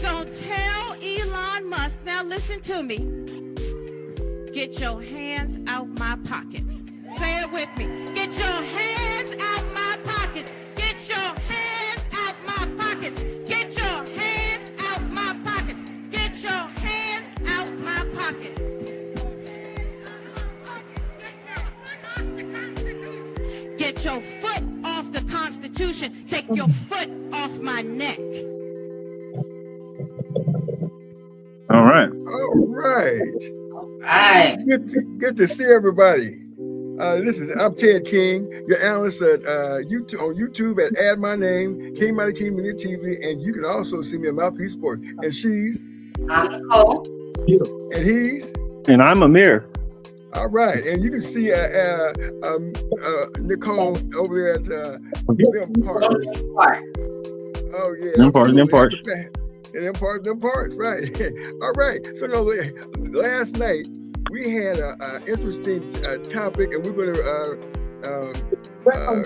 don't tell Elon Musk, now listen to me, get your hands out my pockets. Say it with me. Get your hands out my pockets. Get your hands out my pockets. Get your hands out my pockets. Get your hands out my pockets. Get your foot off the Constitution. Take your foot off my neck. All right. All right. All right. Good to see everybody. Listen, I'm Ted King, your analyst at YouTube on YouTube at Add My Name, King Mighty King Media TV, and you can also see me at Mouthpiece Sports. And she's I'm Nicole. and he's And I'm Amir. all right. And you can see Nicole over there at them parts. Oh yeah, Them parts. Them parts, right? All right. So no, last night we had an interesting topic, and we're going to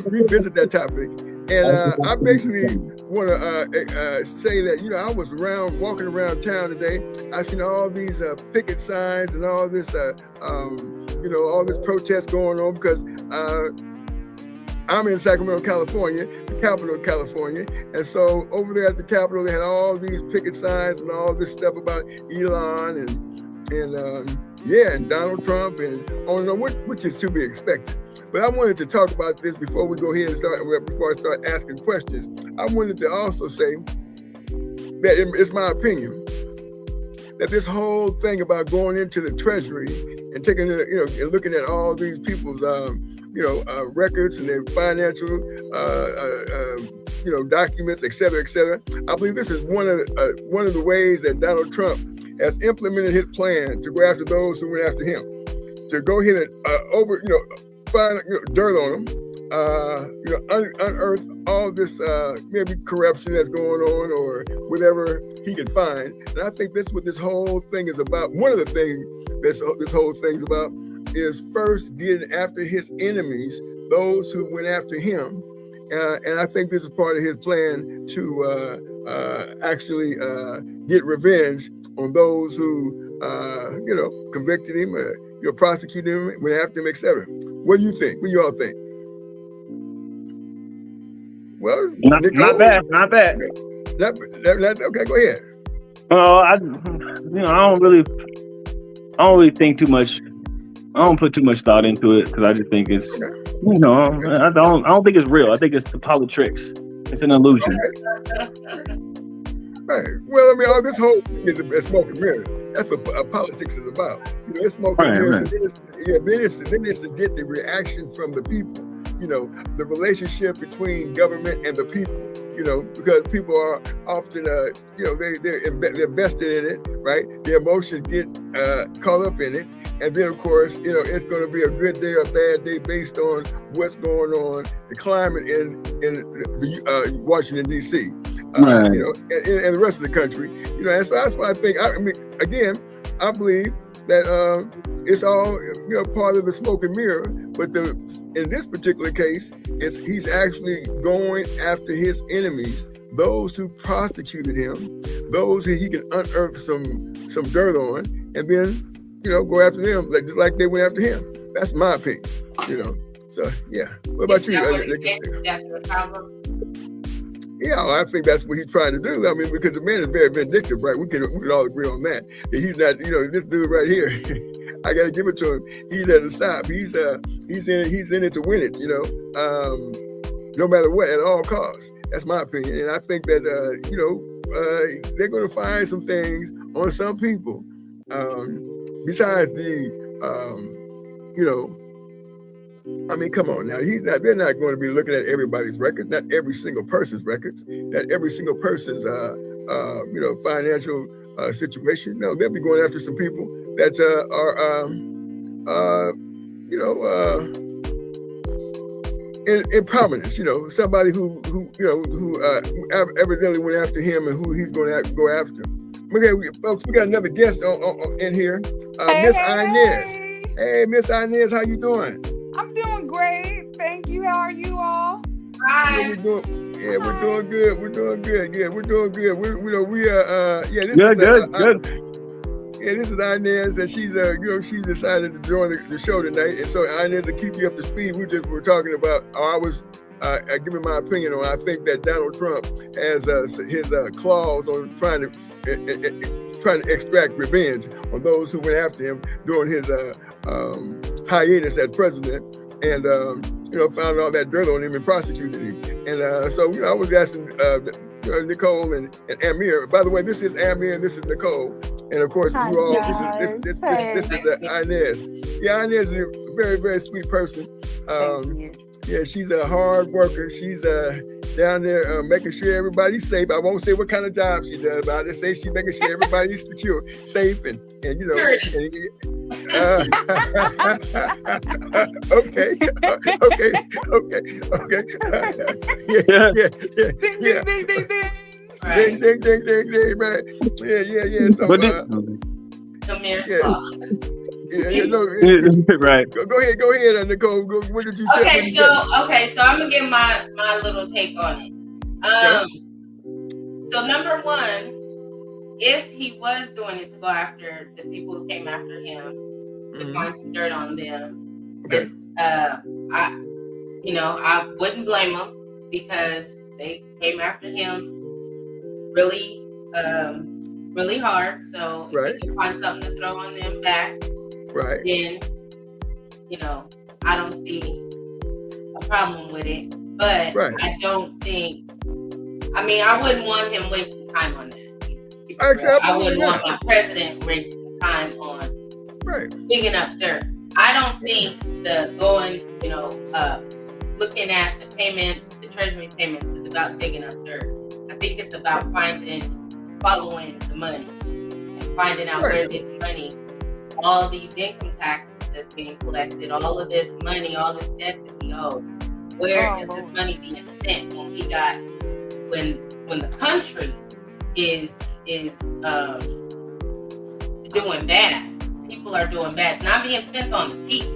revisit that topic. And I basically want to say that, you know, I was walking around town today. I seen all these picket signs and all this, all this protest going on because I'm in Sacramento, California, the capital of California. And so over there at the Capitol, they had all these picket signs and all this stuff about Elon and Donald Trump and on and on, which is to be expected. But I wanted to talk about this before we go ahead and before I start asking questions. I wanted to also say that it's my opinion that this whole thing about going into the Treasury and taking, and looking at all these people's, records and their financial, documents, et cetera, I believe this is one of the ways that Donald Trump has implemented his plan to go after those who went after him, to go ahead and find dirt on them, unearth all this maybe corruption that's going on or whatever he can find. And I think that's what this whole thing is about. One of the things this whole thing's about is first getting after his enemies, those who went after him. And I think this is part of his plan to actually get revenge on those who, convicted him, prosecuted him, went after him, etc. What do you think? What do you all think? Well, not bad. Okay, go ahead. I don't really think too much. I don't put too much thought into it because I just think it's, I don't think it's real. I think it's the politics. It's an illusion. Okay. Right. Well, I mean, all this whole thing is a smoke and mirrors. That's what politics is about. It's smoke and mirrors. Right. Then it's to get the reaction from the people. The relationship between government and the people. Because people are often, they're vested in it, right? Their emotions get caught up in it, and then of course, it's going to be a good day or a bad day based on what's going on, the climate in Washington D.C. Right. And the rest of the country, and so that's why I think. I believe that it's all part of the smoke and mirror. But in this particular case, he's actually going after his enemies, those who prosecuted him, those who he can unearth some dirt on, and then go after them just like they went after him. That's my opinion. So yeah. What about you? Yeah, I think that's what he's trying to do. I mean, because the man is very vindictive, right? We can all agree on that. He's not, this dude right here. I got to give it to him. He doesn't stop. He's in it to win it. No matter what, at all costs. That's my opinion, and I think that they're going to find some things on some people besides I mean, come on now. They're not going to be looking at everybody's records, not every single person's records, not every single person's, financial situation. No, they'll be going after some people that in prominence. Somebody who evidently went after him and who he's going to go after. Okay, folks, we got another guest in here, Miss Inez. Hey, Miss Inez, how you doing? I'm doing great. Thank you. How are you all? Hi. We're Yeah, we're doing good. We're doing good. Yeah, we're doing good. We are. Yeah, this Good, is good. Yeah, this is Inez, and she decided to join the show tonight. And so, Inez, to keep you up to speed, we're talking about. I was giving my opinion on. I think that Donald Trump has his clause on trying to extract revenge on those who went after him during his hiatus as president, and found all that dirt on him and prosecuted him. And so I was asking Nicole and Amir. By the way, this is Amir and this is Nicole. And of course, Hi, you all. guys. This Hey. is Inez. Yeah, Inez is a very, very sweet person. Thank you. Yeah, she's a hard worker. She's down there making sure everybody's safe. I won't say what kind of job she does, but I just say she's making sure everybody's secure, safe, and okay. Yeah. Ding, ding, ding, ding. Ding, ding, ding, ding, ding, man. Yeah. So, But right. Go ahead, Nicole. What did you say? Okay, so I'm gonna give my little take on it. So number one, if he was doing it to go after the people who came after him, to find some dirt on them, I wouldn't blame them because they came after him really hard. So if you can find something to throw on them back, then I don't see a problem with it. But I don't think. I mean, I wouldn't want him wasting time on that. I wouldn't want my president wasting time on digging up dirt. I don't think the looking at the payments, the treasury payments, is about digging up dirt. I think it's about following the money and finding out where this money, all these income taxes that's being collected, all of this money, all this debt that we owe, where is this money being spent when the country is doing bad? People are doing bad. It's not being spent on the people.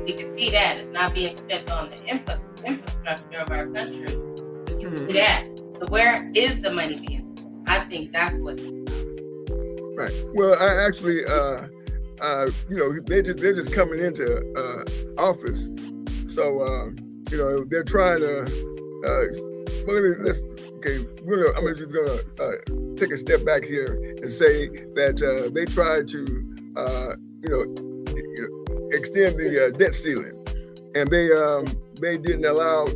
We can see that. It's not being spent on the infrastructure of our country. We can see that. So where is the money being spent? I think that's what it's about. Right. Well, I actually, they're just coming into office. So, they're trying to, I'm just going to take a step back here and say that they tried to, extend the debt ceiling, and they didn't allow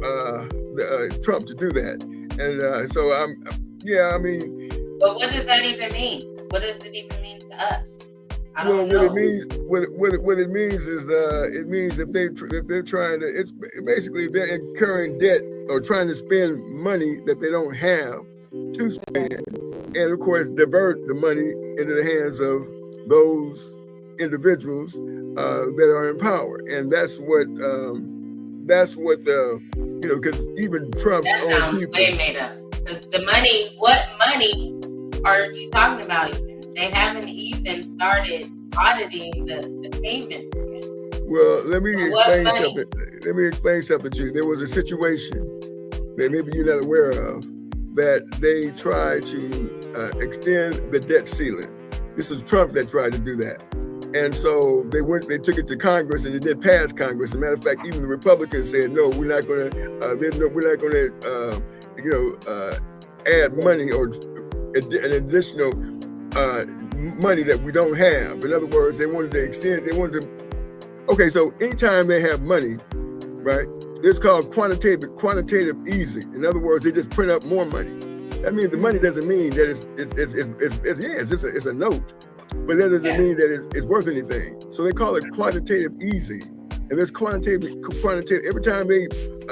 Trump to do that. And so I mean. But what does that even mean? What does it even mean to us? I Well, don't know. what it means is it means if they're trying to, it's basically they're incurring debt or trying to spend money that they don't have to spend, and of course divert the money into the hands of those individuals that are in power, and that's what because even Trump's own people. Way made up. Because the money, what money are you talking about? Even they haven't even started auditing the payments yet. Well, let me explain something. Let me explain something to you. There was a situation that maybe you're not aware of that they tried to extend the debt ceiling. This was Trump that tried to do that. And so they took it to Congress, and it did pass Congress. As a matter of fact, even the Republicans said, no, we're not going to, add money or an additional money that we don't have. In other words, they wanted to extend, okay, so anytime they have money, right, it's called quantitative easing. In other words, they just print up more money. That means the money doesn't mean that it's a note. But that doesn't mean that it's worth anything. So they call it quantitative easing. And this quantitative, every time they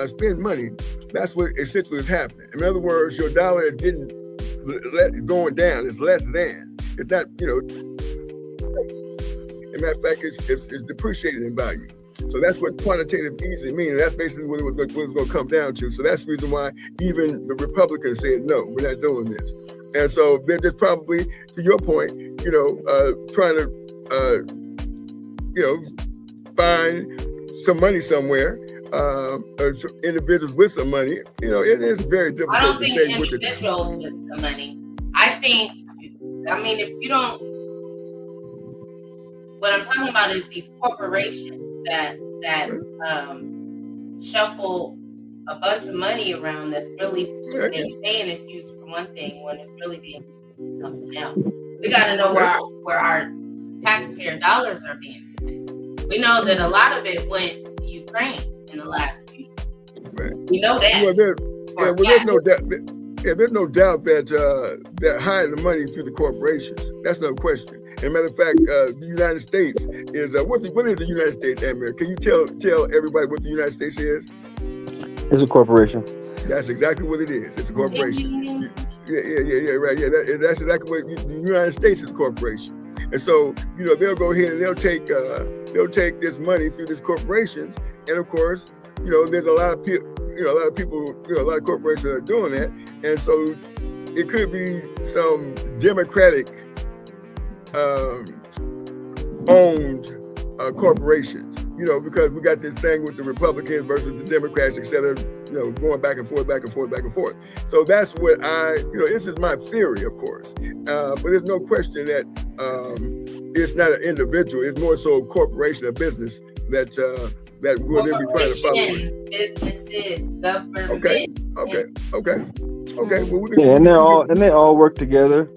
spend money, that's what essentially is happening. In other words, your dollar is going down. It's less than. It's not, as a matter of fact, it's depreciated in value. So that's what quantitative easing means. And that's basically what it's going to come down to. So that's the reason why even the Republicans said, no, we're not doing this. And so they're just probably, to your point, trying to, find some money somewhere individuals with some money, you know, it is very difficult I don't to think say individuals with some money. I mean, if you don't, what I'm talking about is these corporations that shuffle a bunch of money around that's really, they're saying it's used for one thing when it's really being used for something else. We got to know where our taxpayer dollars are being spent. We know that a lot of it went to Ukraine in the last few years. Right. We know that. Well, there's no doubt. There's no doubt that they're hiding the money through the corporations. That's no question. As a matter of fact, the United States is what is the United States, Amir? Can you tell everybody what the United States is? It's a corporation. That's exactly what it is. It's a corporation. Yeah, right. Yeah, that's exactly what the United States is a corporation. And so, you know, they'll go ahead and they'll take this money through these corporations. And of course, you know, there's a lot of people, a lot of corporations that are doing that. And so it could be some Democratic owned corporations, you know, because we got this thing with the Republicans versus the Democrats, et cetera, you know, going back and forth. So that's what this is my theory, of course. But there's no question that it's not an individual. It's more so a corporation, a business that will then be trying to follow it. Businesses, government. Okay. Well, and they all work together.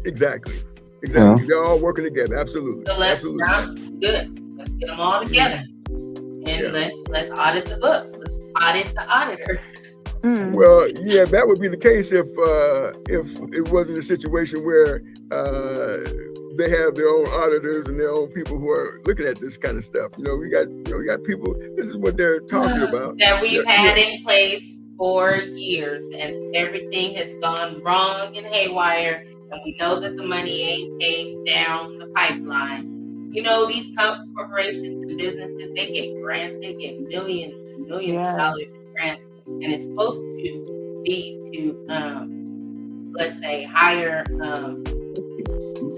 Exactly. Yeah. They're all working together. Absolutely. So let's good. Let's get them all together, and let's audit the books. Let's audit the auditor. Well, yeah, that would be the case if it wasn't a situation where they have their own auditors and their own people who are looking at this kind of stuff. You know, we got people. This is what they're talking about that we've had in place for years, and everything has gone wrong and haywire. And we know that the money ain't came down the pipeline. You know, these corporations and businesses, they get grants. They get millions and millions of dollars in grants. And it's supposed to be to, let's say, higher,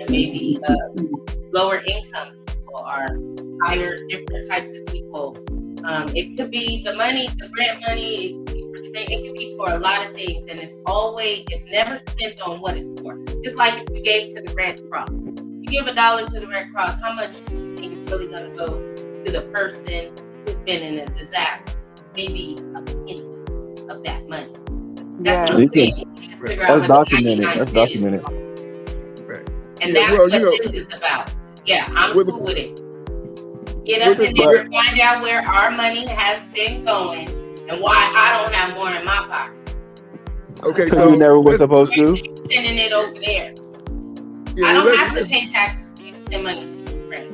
maybe lower income people or hire different types of people. It could be the money, the grant money. It can be for a lot of things, and it's never spent on what it's for. Just like if you gave to the Red Cross, you give $1 to the Red Cross, how much do you think is really going to go to the person who's been in a disaster? Maybe a penny of that money. That's what I'm saying. That's documented. Right. And that's what this is about. Yeah, I'm cool with it. Get up in there and find out where our money has been going. And why I don't have more in my pocket. Okay, so you never were supposed to. Sending it over there. I don't have to pay taxes for you to send money to Ukraine.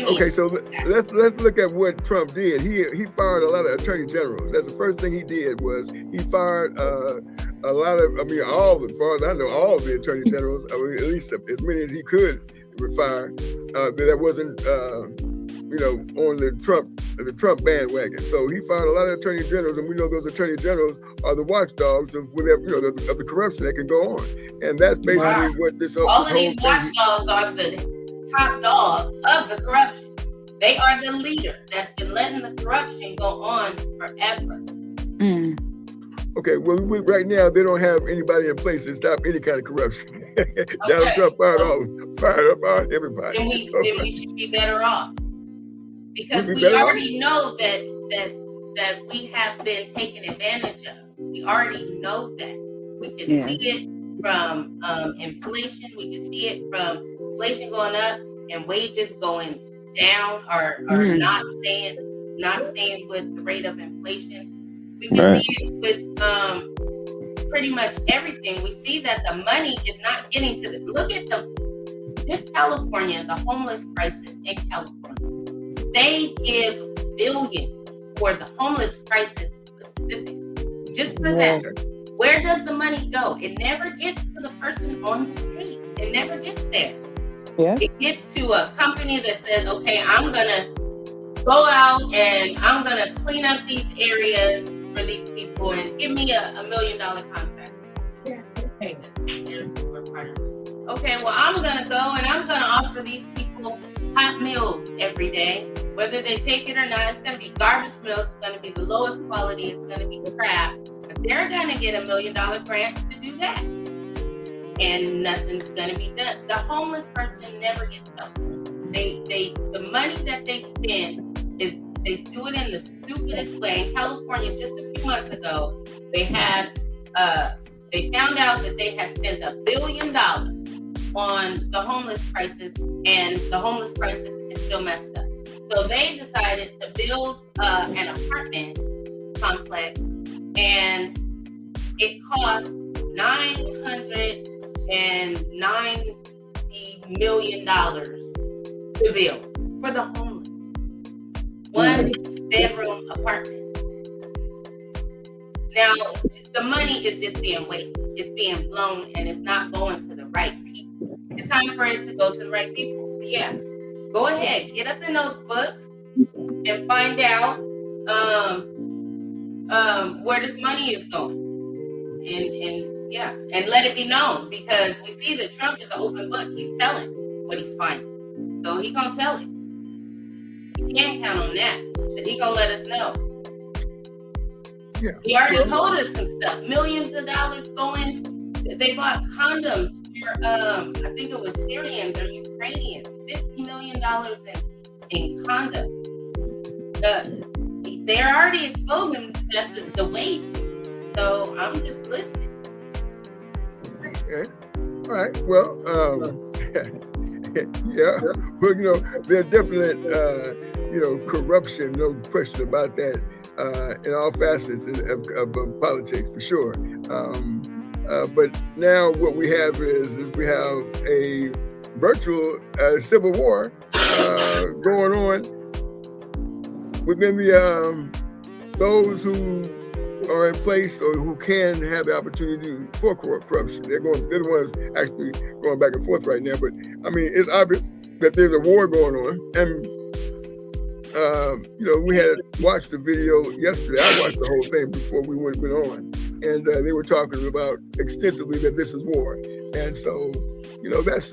Okay, so let's look at what Trump did. He fired a lot of attorney generals. That's the first thing he did was he fired a lot of, as far as I know, all of the attorney generals. At least as many as he could fire. That wasn't on the Trump bandwagon. So he fired a lot of attorney generals, and we know those attorney generals are the watchdogs of whatever, of the corruption that can go on. And that's basically what this whole all of these watchdogs are the top dog of the corruption. They are the leader that's been letting the corruption go on forever. Okay, well, right now they don't have anybody in place to stop any kind of corruption. Donald Trump fired up everybody. Then we should be better off. Because we already know that we have been taken advantage of. We already know that. We can see it from inflation. We can see it from inflation going up and wages going down or not staying with the rate of inflation. We can see it with pretty much everything. We see that the money is not getting to look at this California, the homeless crisis in California. They give billions for the homeless crisis specifically, just for that. Where does the money go? It never gets to the person on the street. It never gets there. Yeah. It gets to a company that says, okay, I'm going to go out and I'm going to clean up these areas for these people and give me a $1 million contract. Yeah. Okay, okay, well, I'm going to go and I'm going to offer these people hot meals every day. Whether they take it or not, it's going to be garbage milk. It's going to be the lowest quality. It's going to be crap. But they're going to get $1 million grant to do that. And nothing's going to be done. The homeless person never gets help. The money that they spend is, they do it in the stupidest way. In California, just a few months ago, they found out that they had spent $1 billion on the homeless crisis, and the homeless crisis is still messed up. So they decided to build an apartment complex, and it cost $990 million to build for the homeless. 1-bedroom apartment. Now, the money is just being wasted. It's being blown, and it's not going to the right people. It's time for it to go to the right people. But yeah, go ahead, get up in those books and find out where this money is going, and let it be known, because we see that Trump is an open book. He's telling what he's finding, so he's gonna tell it. You can't count on that he gonna let us know. Yeah. He already told us some stuff. Millions of dollars going. They bought condoms for I think it was Syrians or Ukrainians. $50 million in condoms. They're already exposing the waste. So I'm just listening. Okay. All right. Well, yeah. Well, there's definite, corruption, no question about that, in all facets of politics, for sure. But now what we have is we have a virtual civil war going on within those who are in place or who can have the opportunity for corruption. They're the ones actually going back and forth right now. But I mean, it's obvious that there's a war going on, and we had watched the video yesterday. I watched the whole thing before we went on, and they were talking about extensively that this is war, and so that's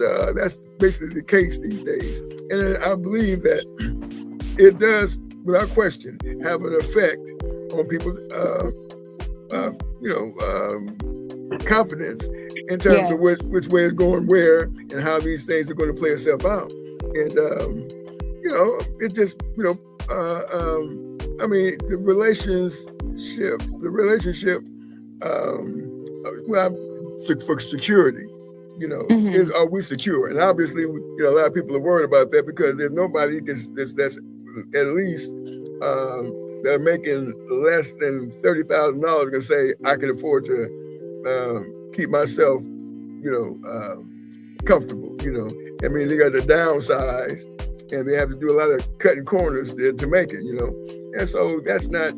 basically the case these days. And I believe that it does, without question, have an effect on people's confidence in terms of which way is going where and how these things are going to play itself out. And it just I mean, the relationship for security, is, are we secure? And obviously, a lot of people are worried about that because there's nobody that's at least that are making less than $30,000 can say, I can afford to keep myself, comfortable. I mean, they got to downsize, and they have to do a lot of cutting corners to make it. And so that's not,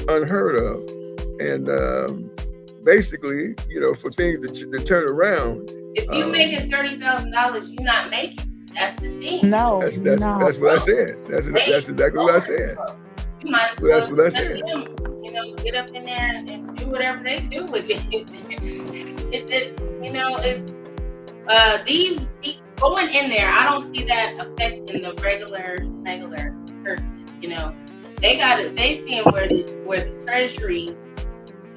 unheard of. And basically, for things to turn around. If you making $30,000, you're not making. That's the thing. No, that's what I said. That's exactly what I said. You might as well that's what I said. Them, get up in there and do whatever they do with it. It's these going in there. I don't see that affecting the regular person. They seeing where the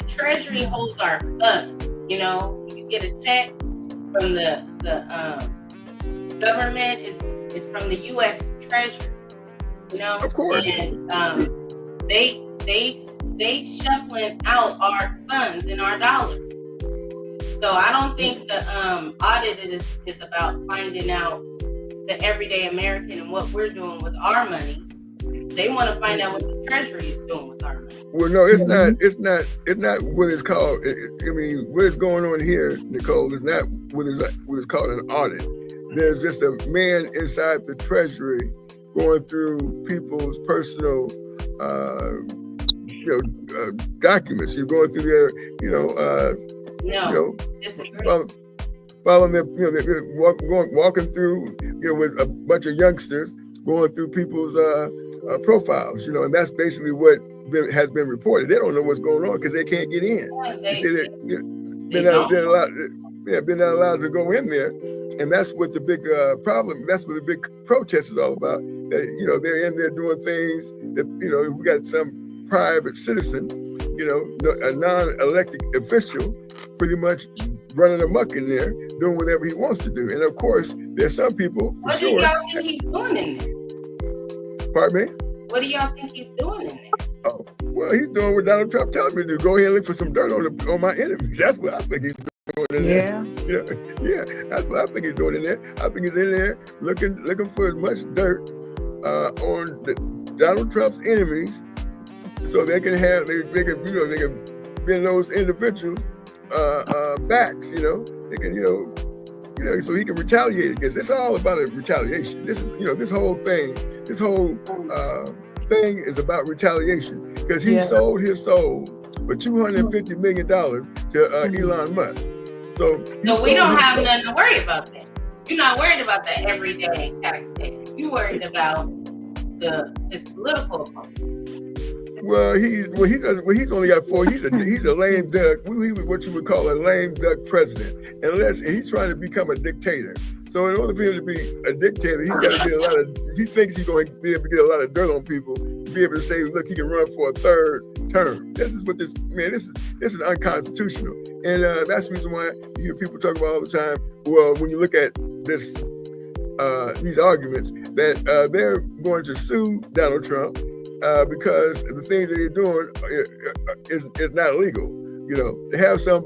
treasury holds our funds. You get a check from the government, is from the U.S. Treasury, Of course. And they shuffling out our funds and our dollars. So I don't think the audit is about finding out the everyday American and what we're doing with our money. They want to find out what the Treasury is doing with our money. Well, no, it's not. It's not what it's called. What is going on here, Nicole, is not what is called an audit. There's just a man inside the Treasury going through people's personal, documents. You're going through their, following their, walking through, with a bunch of youngsters, going through people's profiles, and that's basically what has been reported. They don't know what's going on because they can't get in. They're not allowed to go in there. And that's what the big problem, that's what the big protest is all about. That, they're in there doing things that, we got some private citizen, a non-elected official pretty much running amok in there, doing whatever he wants to do. And of course, there's some people, for sure. What do y'all think he's doing in there? Pardon me? What do y'all think he's doing in there? Oh, well, he's doing what Donald Trump tells me to do. Go ahead and look for some dirt on my enemies. That's what I think he's doing in there. Yeah, that's what I think he's doing in there. I think he's in there looking for as much dirt on Donald Trump's enemies, so they can bend those individuals backs. They can so he can retaliate against. It's all about a retaliation. This is this whole thing is about retaliation, because he sold his soul for $250 million to Elon Musk. So we don't have nothing to worry about that. You're not worried about that everyday taxpayer. You're worried about his political opponent. Well, he's only got 4. He's a lame duck. He was what you would call a lame duck president, and he's trying to become a dictator. So in order for him to be a dictator, he's got to get he thinks he's going to be able to get a lot of dirt on people to be able to say, look, he can run for a 3rd term. This is this is unconstitutional. And that's the reason why people talk about all the time, well, when you look at these arguments, that they're going to sue Donald Trump because the things that he's doing is not legal. To have some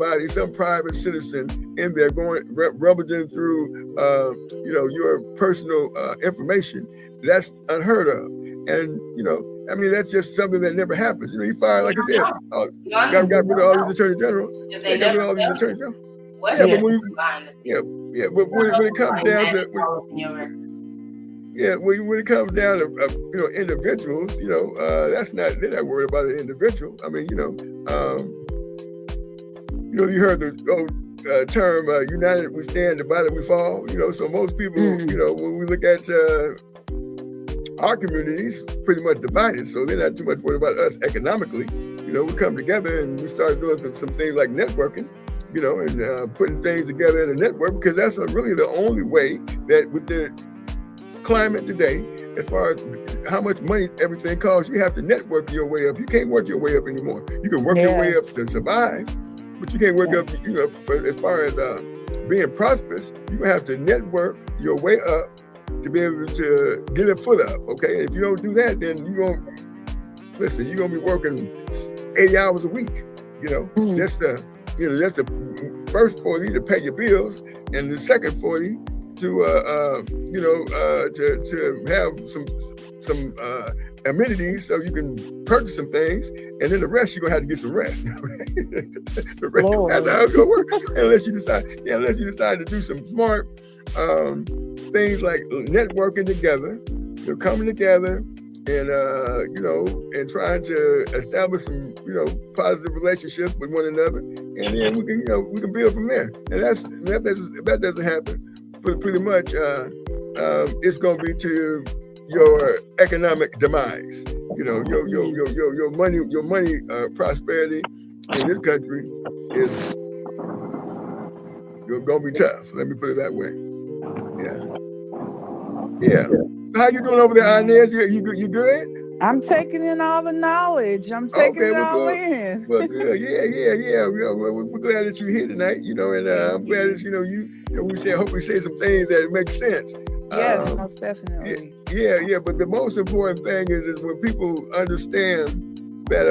private citizen in there rummaging through, your personal information, that's unheard of. And, that's just something that never happens. He fired, like I said, got rid of all these attorney general. But when it comes down to, when it comes down to, individuals, they're not worried about an individual. I mean, you heard the old term, united we stand, divided we fall. So most people, when we look at our communities, pretty much divided. So they're not too much worried about us economically. We come together and we start doing some things like networking, and putting things together in a network, because that's really the only way that with the climate today, as far as how much money everything costs, you have to network your way up. You can't work your way up anymore. You can work your way up to survive, but you can't work up, as far as being prosperous. You have to network your way up to be able to get a foot up, okay? If you don't do that, then you're going to be working 80 hours a week, just the first 40 to pay your bills, and the second 40 to have some amenities so you can purchase some things, and then the rest you're gonna have to get some rest. The rest, that's how it's gonna work, unless you decide to do some smart things like networking together, coming together, and and trying to establish some positive relationships with one another, and then we can build from there. And if that doesn't happen, pretty much it's gonna be to your economic demise. Your money prosperity in this country is gonna be tough. Let me put it that way. Yeah. How you doing over there, Inez? You good? I'm taking in all the knowledge. I'm taking it all in. Well, good. Yeah. We're glad that you're here tonight. And I'm glad that hope we say some things that make sense. Yes, most definitely. Yeah. But the most important thing is when people understand that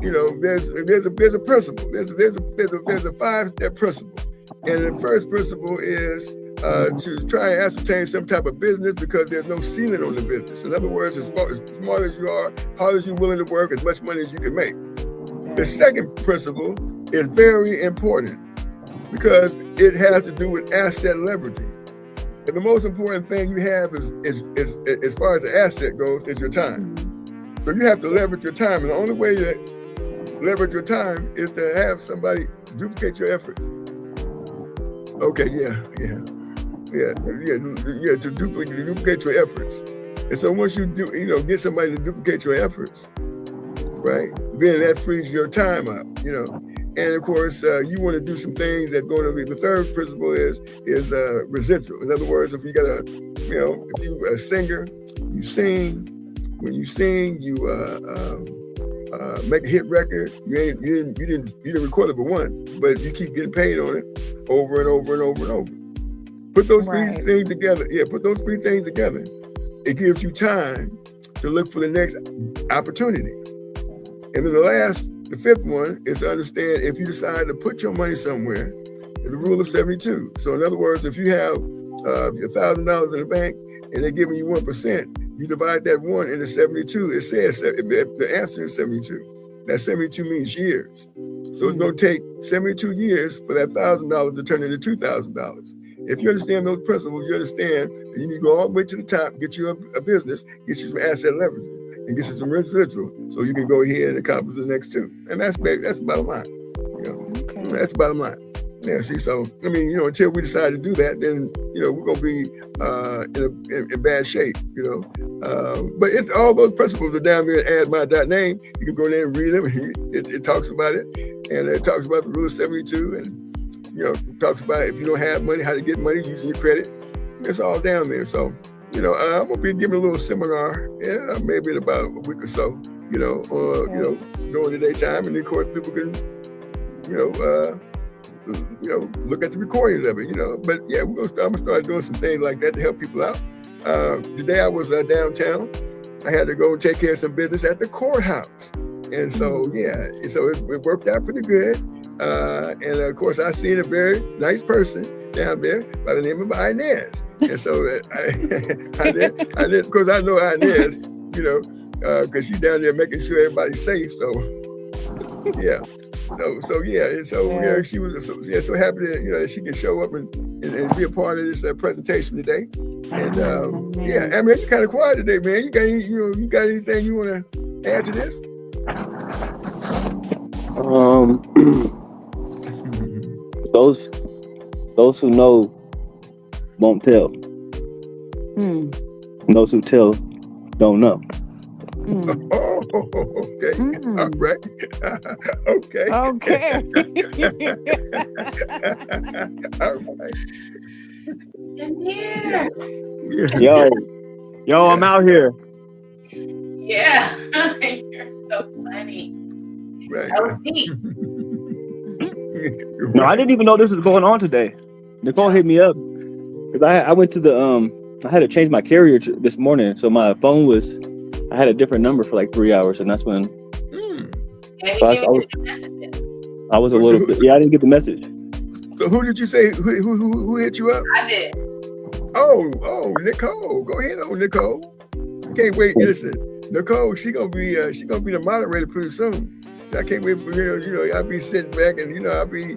there's a principle. There's a 5-step principle, and the first principle is to try and ascertain some type of business, because there's no ceiling on the business. In other words, as smart as you are, hard as you're willing to work, as much money as you can make. The second principle is very important, because it has to do with asset leveraging. And the most important thing you have is as far as the asset goes, is your time. So you have to leverage your time, and the only way to leverage your time is to have somebody duplicate your efforts. Okay, to duplicate your efforts. And so once you get somebody to duplicate your efforts, right, then that frees your time up, And of course, you want to do some things that going to be. The third principle is residual. In other words, if you got if you a singer, you sing. When you sing, you make a hit record. You didn't record it but once, but you keep getting paid on it over and over and over and over. Put those three things together. Yeah, put those three things together. It gives you time to look for the next opportunity. And then the fifth one is to understand if you decide to put your money somewhere, the rule of 72. So in other words, if you have $1,000 in the bank and they're giving you 1%, you divide that 1 into 72. It says the answer is 72. That 72 means years. So it's going to take 72 years for that $1,000 to turn into $2,000. If you understand those principles, you understand that you need to go all the way to the top, get you a business, get you some asset leverage, and get you some residual, so you can go ahead and accomplish the next two. And that's the bottom line. That's the bottom line. Yeah. See, so I mean, until we decide to do that, then we're gonna be in bad shape. But it's all those principles are down there at admire.name. You can go there and read them. It talks about it, and it talks about the rule of 72, and it talks about if you don't have money, how to get money using your credit. It's all down there. So. I'm gonna be giving a little seminar, maybe in about a week or so, during the daytime, and of course people can, look at the recordings of it, But yeah, I'm gonna start doing some things like that to help people out. Today I was downtown. I had to go and take care of some business at the courthouse, and so it worked out pretty good. And of course I seen a very nice person down there by the name of Inez. And so I did, because I know Inez, because she's down there making sure everybody's safe. So yeah. So she was so happy that she could show up and be a part of this presentation today. And I mean, you're kind of quiet today, man. You got anything you want to add to this? Those who know won't tell. Those who tell don't know. Oh, okay. All right. Okay. All right. Yeah. Yo, I'm out here. Yeah. You're so funny. Right. That was deep. No, I didn't even know this was going on today. Nicole hit me up because I went to I had to change my carrier this morning, so my phone I had a different number for like 3 hours, and that's when so I was a little bit. Yeah, I didn't get the message. So who did you say who hit you up? I did. Oh, Nicole. Go ahead, Nicole. Can't wait. Listen, Nicole, she gonna be the moderator pretty soon. I can't wait for I'll be sitting back and I'll be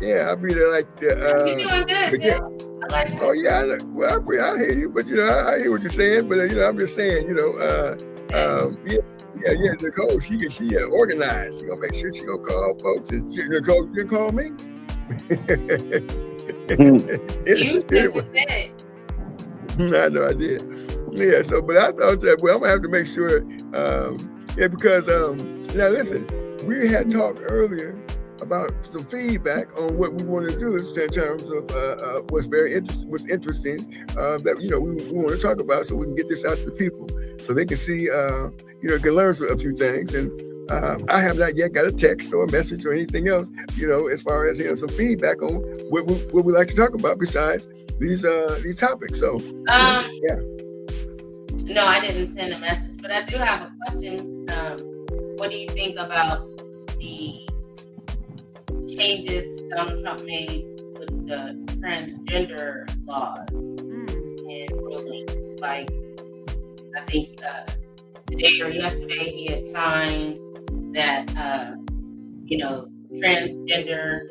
I'll be there like the. You're doing good. Yeah. I like that. Oh yeah, well I hear you, but I hear what you're saying, but I'm just saying, Nicole, she organized. She gonna make sure she gonna call folks, and Nicole, you call me. You said. I know I did. Yeah. So, but I thought that I'm gonna have to make sure. Because now listen, we had talked earlier about some feedback on what we want to do in terms of what's interesting that we want to talk about, so we can get this out to the people, so they can see can learn a few things. And I have not yet got a text or a message or anything else, as far as some feedback on what we like to talk about besides these topics. So yeah. No, I didn't send a message, but I do have a question. What do you think about the changes Donald Trump made with the transgender laws and rulings? Like, I think today or yesterday he had signed that, transgender,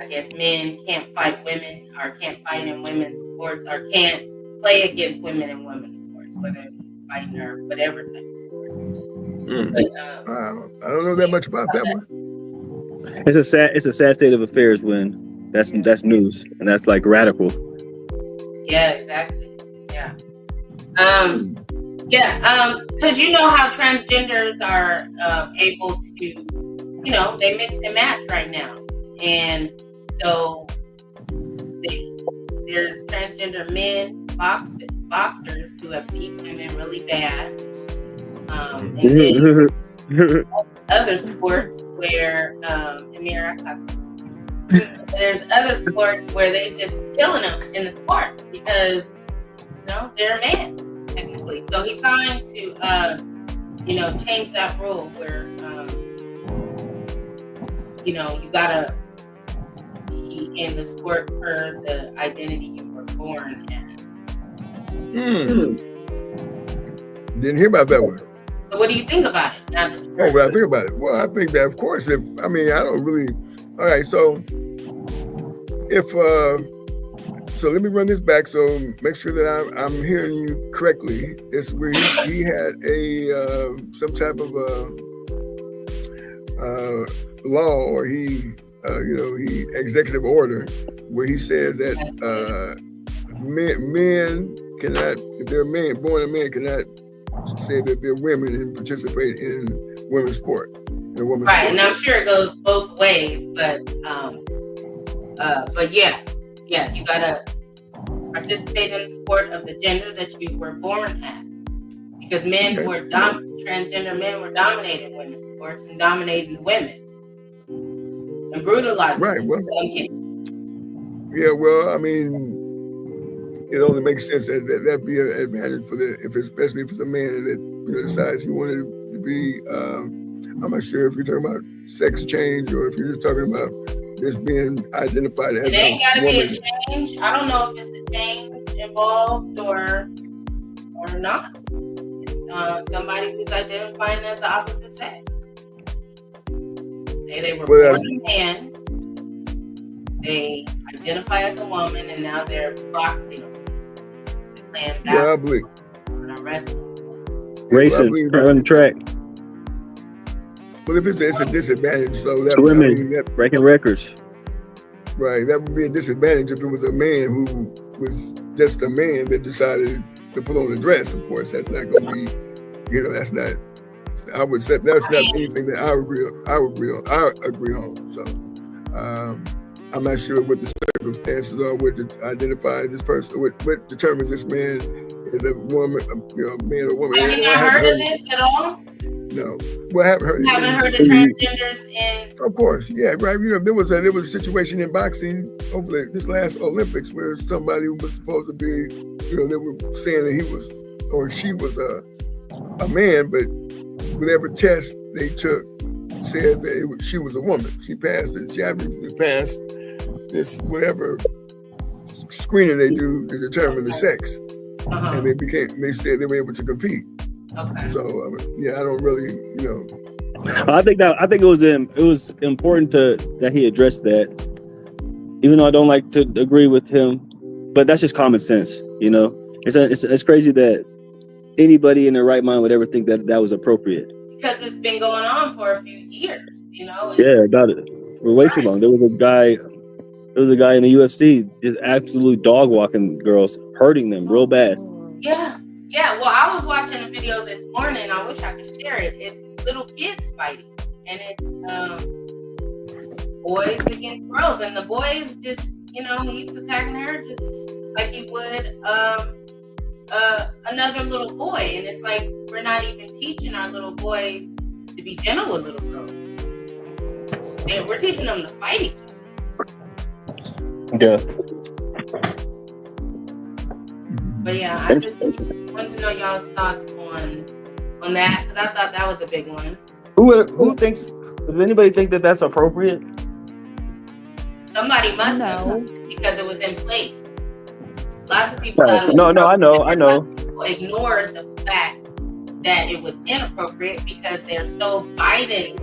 I guess men can't fight women, or can't fight in women's sports, or can't play against women in women's sports, whether it's fighting or whatever type of sport. But, I don't know that much about that one. It's a sad state of affairs when that's news, and that's like radical. Yeah, exactly. Yeah. Because how transgenders are able to they mix and match right now. And so there's transgender men, boxers who have beat women really bad. And then other sports where, there's other sports where they just killing them in the sport because, they're a man, technically. So he's trying to, change that rule where, you gotta be in the sport per the identity you were born as. Didn't hear about that one. So what do you think about it? What I think about it? Well, I think that, of course, I don't really. All right, so so let me run this back. So make sure that I'm hearing you correctly. It's where he had some type of law, or he executive order where he says that men cannot, if they're men, born a man, cannot say that they're women and participate in women's sport. Right, and I'm sure it goes both ways, but yeah, you gotta participate in the sport of the gender that you were born at, because transgender men were dominating women's sports and dominating women and brutalizing. Right. Well, yeah. Well, I mean, it only makes sense that that'd be an advantage for especially if it's a man that decides he wanted to be. I'm not sure if you're talking about sex change or if you're just talking about just being identified as a woman. It ain't got to be a change. I don't know if it's a change involved or not. It's somebody who's identifying as the opposite sex. Say they were born a man, they identify as a woman, and now they're boxing. They're playing basketball. Or wrestling. Racing, on the track. Well, if it's a disadvantage, so that women breaking records. Right, that would be a disadvantage if it was a man who was just a man that decided to put on a dress. Of course, that's not going to be, that's not. I would say that's not anything that I agree on. So, I'm not sure what the circumstances are, what identifies this person, what determines this man is a woman, man or woman. Have you not heard of this at all? No. Well, I haven't heard. Haven't heard of transgenders in. Of course, yeah, right. There was a situation in boxing over this last Olympics where somebody was supposed to be, they were saying that he was or she was a man, but whatever test they took said that she was a woman. She passed it. She obviously passed this whatever screening they do to determine the sex, and they said they were able to compete. Okay. So I don't really, I think it was important that he addressed that, even though I don't like to agree with him, but that's just common sense. It's crazy that anybody in their right mind would ever think that was appropriate. Because it's been going on for a few years, Yeah, about it for way too long. There was a guy in the UFC just absolute dog walking girls, hurting them real bad. Yeah, well, I was watching a video this morning. I wish I could share it. It's little kids fighting, and it's boys against girls, and the boys just, he's attacking her just like he would another little boy, and it's like we're not even teaching our little boys to be gentle with little girls, and we're teaching them to fight each other. Yeah. But yeah, I just wanted to know y'all's thoughts on that, because I thought that was a big one. Who thinks? Does anybody think that that's appropriate? Somebody must have, because it was in place. Lots of people thought it was I know. People ignored the fact that it was inappropriate because they're so Biden.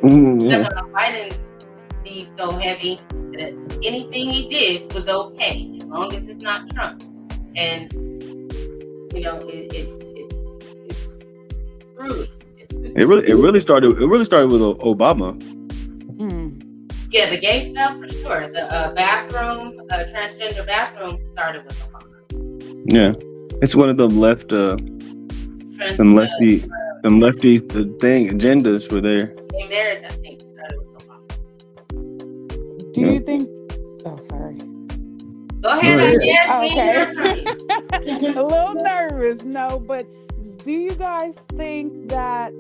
Biden's be so heavy that anything he did was okay as long as it's not Trump. And it's screwy. It really started with Obama. Yeah, the gay stuff for sure. The transgender bathroom started with Obama. Yeah, it's one of them lefty agendas were there. Gay marriage, I think, started Do you think? Oh, sorry. Go ahead, Okay. Jasmine. A little nervous, no, but do you guys think that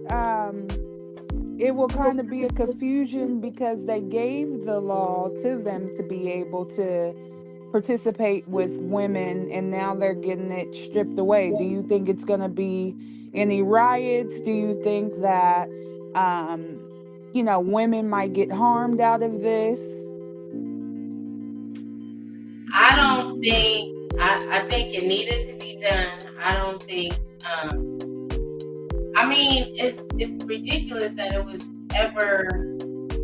it will kind of be a confusion because they gave the law to them to be able to participate with women and now they're getting it stripped away? Do you think it's going to be any riots? Do you think that, women might get harmed out of this? I don't think, I think it needed to be done. I don't think, it's ridiculous that it was ever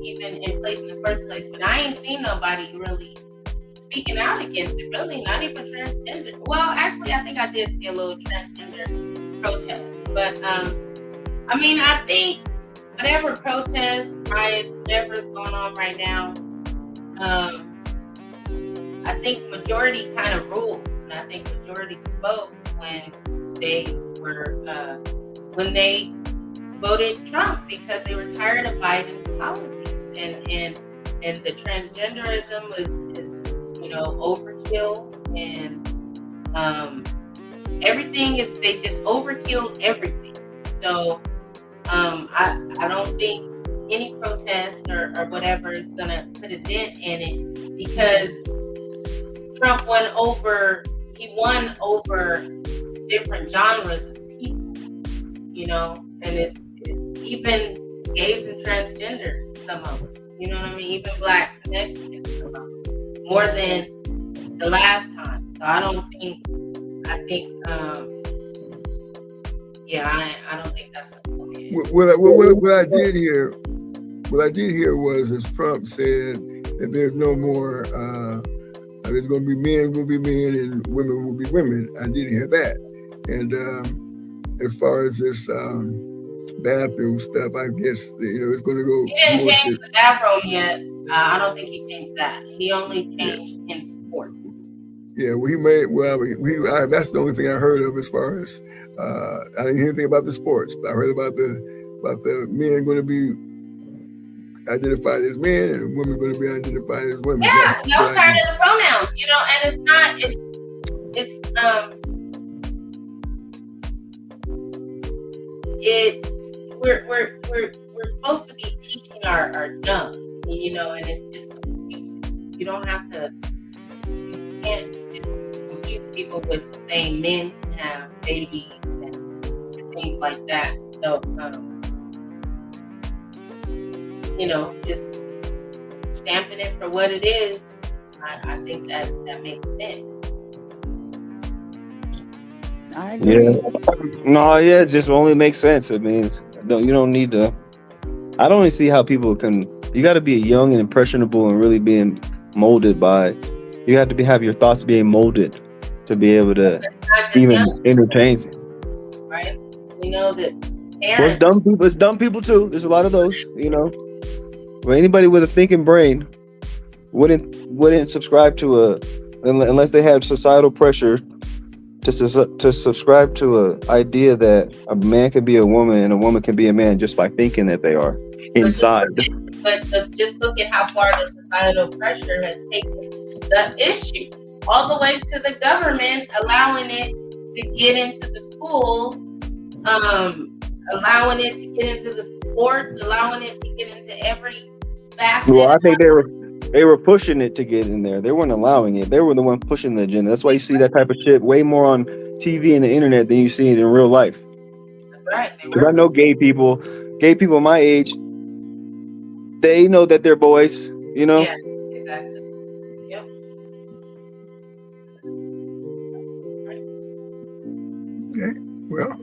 even in place in the first place, but I ain't seen nobody really speaking out against it, really, not even transgender. Well, actually, I think I did see a little transgender protest, but, I think whatever protests, riots, whatever is going on right now, I think majority kind of ruled, and I think majority vote when they voted Trump because they were tired of Biden's policies, and the transgenderism is overkill, and everything is, they just overkilled everything. So I don't think any protest or whatever is gonna put a dent in it, because Trump won over different genres of people, and it's even gays and transgender, some of them, you know what I mean? Even blacks and Mexicans, some of them, more than the last time. So I don't think that's what I did hear was, as Trump said, that there's no more, there's going to be men will be men and women will be women. I did hear that. And as far as this bathroom stuff, I guess, it's going to go. He didn't change the bathroom yet. I don't think he changed that. He only changed in sports. Yeah, well, that's the only thing I heard of as far as, I didn't hear anything about the sports, but I heard about the men going to be identified as men and women going to be identified as women. Yeah, I was tired of the pronouns, and we're supposed to be teaching our young, and it's just confusing. You can't just confuse people with saying men can have babies and things like that. So, just stamping it for what it is, I think that makes sense. I agree. It just only makes sense. I mean, you don't need to. I don't even see how people can. You got to be young and impressionable and really being molded by. You have to have your thoughts being molded to be able to even entertain. Right? We know that. Well, it's dumb people too. There's a lot of those. But anybody with a thinking brain wouldn't subscribe to unless they had societal pressure to subscribe to a idea that a man can be a woman and a woman can be a man just by thinking that they are inside. But just look at how far the societal pressure has taken the issue all the way to the government allowing it to get into the schools, allowing it to get into the sports, allowing it to get into every facet. Well, I think they were pushing it to get in there. They weren't allowing it. They were the one pushing the agenda. That's why you see that type of shit way more on TV and the internet than you see it in real life. That's right. Because I know gay people my age, they know that they're boys, Yeah, exactly. Yep. Okay. Well,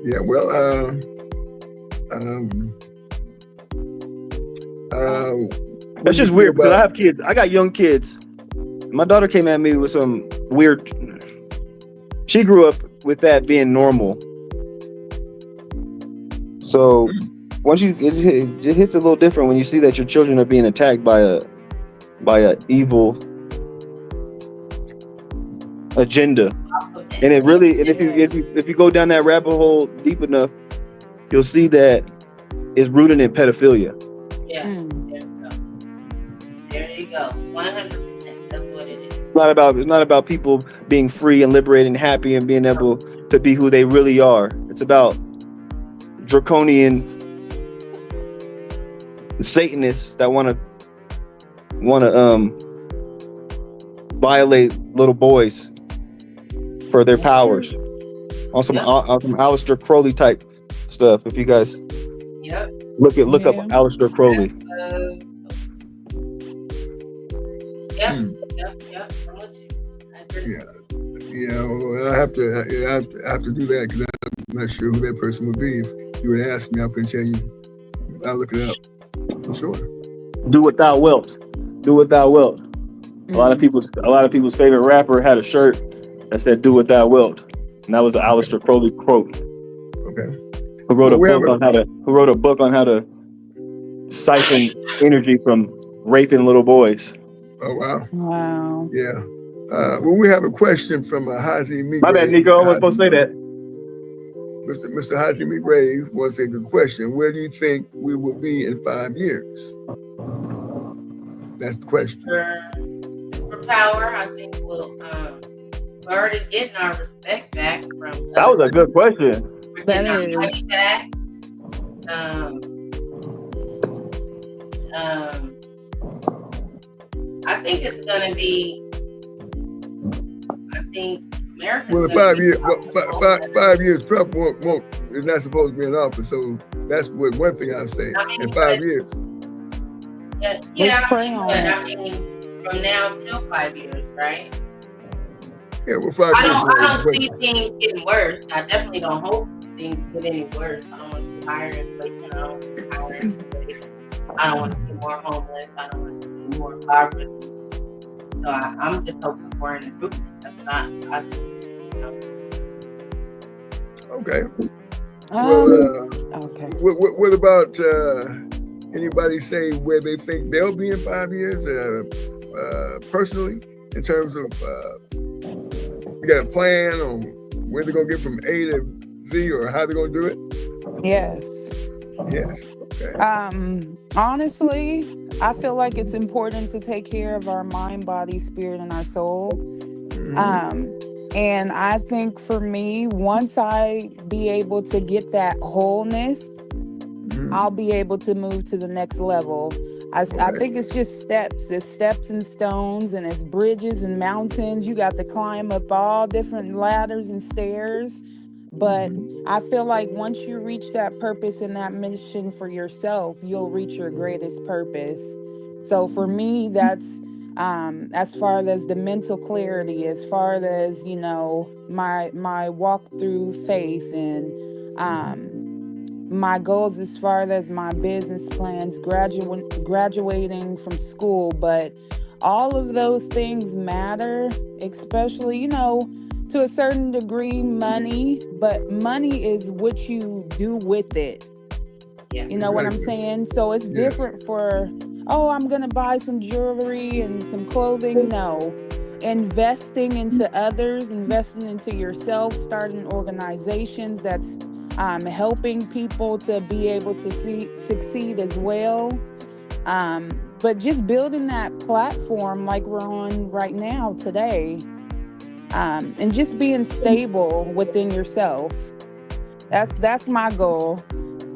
yeah. Well, that's just weird because I have kids. I got young kids. My daughter came at me with some weird. She grew up with that being normal. So once it hits a little different when you see that your children are being attacked by a evil agenda, and it really, and if you go down that rabbit hole deep enough, you'll see that it's rooted in pedophilia. Yeah. you go. 100%. That's what it is. It's not about people being free and liberated and happy and being able to be who they really are. It's about draconian Satanists that want to violate little boys for their powers. On some Aleister Crowley type stuff. If you guys look up Aleister Crowley. I'm with you. I agree. Well, I have to do that because I'm not sure who that person would be. If you would ask me, I couldn't tell you. I'll look it up for sure. Do what thou wilt. Do what thou wilt. A lot of people's favorite rapper had a shirt that said "Do what thou wilt," and that was an Aleister Crowley quote. Okay. Who wrote a book on how to siphon energy from raping little boys. Oh wow. Wow. Yeah. Well, we have a question from Haji Megrave. My bad, Nico. I wasn't supposed to say that. Mr. Haji Megrave wants a good question. Where do you think we will be in 5 years? That's the question. Superpower, I think we're already getting our respect back from. That was a good question. We're getting our money back. I think it's gonna be. I think America. Well, 5 years, Trump is not supposed to be in office. So that's one thing I'll say. In 5 years. Yeah. I mean, from now till 5 years, right? Yeah, well, 5 years. I don't see things getting worse. I definitely don't hope things get any worse. I don't want to see higher inflation. I don't want to see higher inflation. I don't want to see more homeless. I don't want to see more poverty. So I'm just hoping for an improvement. That's not us. Okay. Okay. What about anybody say where they think they'll be in 5 years? Personally, in terms of you got a plan on where they're gonna get from A to Z or how they're gonna do it? Yes. Okay. Honestly, I feel like it's important to take care of our mind, body, spirit, and our soul. And I think for me, once I be able to get that wholeness, I'll be able to move to the next level. I think it's just steps. It's steps and stones, and it's bridges and mountains. You got to climb up all different ladders and stairs. But I feel like once you reach that purpose and that mission for yourself, you'll reach your greatest purpose. So for me, that's as far as the mental clarity, as far as, my walk through faith and my goals as far as my business plans, graduating from school. But all of those things matter, especially, to a certain degree, money, but money is what you do with it. Yeah, you know what I'm saying? So it's different for, I'm going to buy some jewelry and some clothing. No. Investing into others, investing into yourself, starting organizations that's helping people to be able to succeed as well. But just building that platform like we're on right now today. And just being stable within yourself. That's my goal,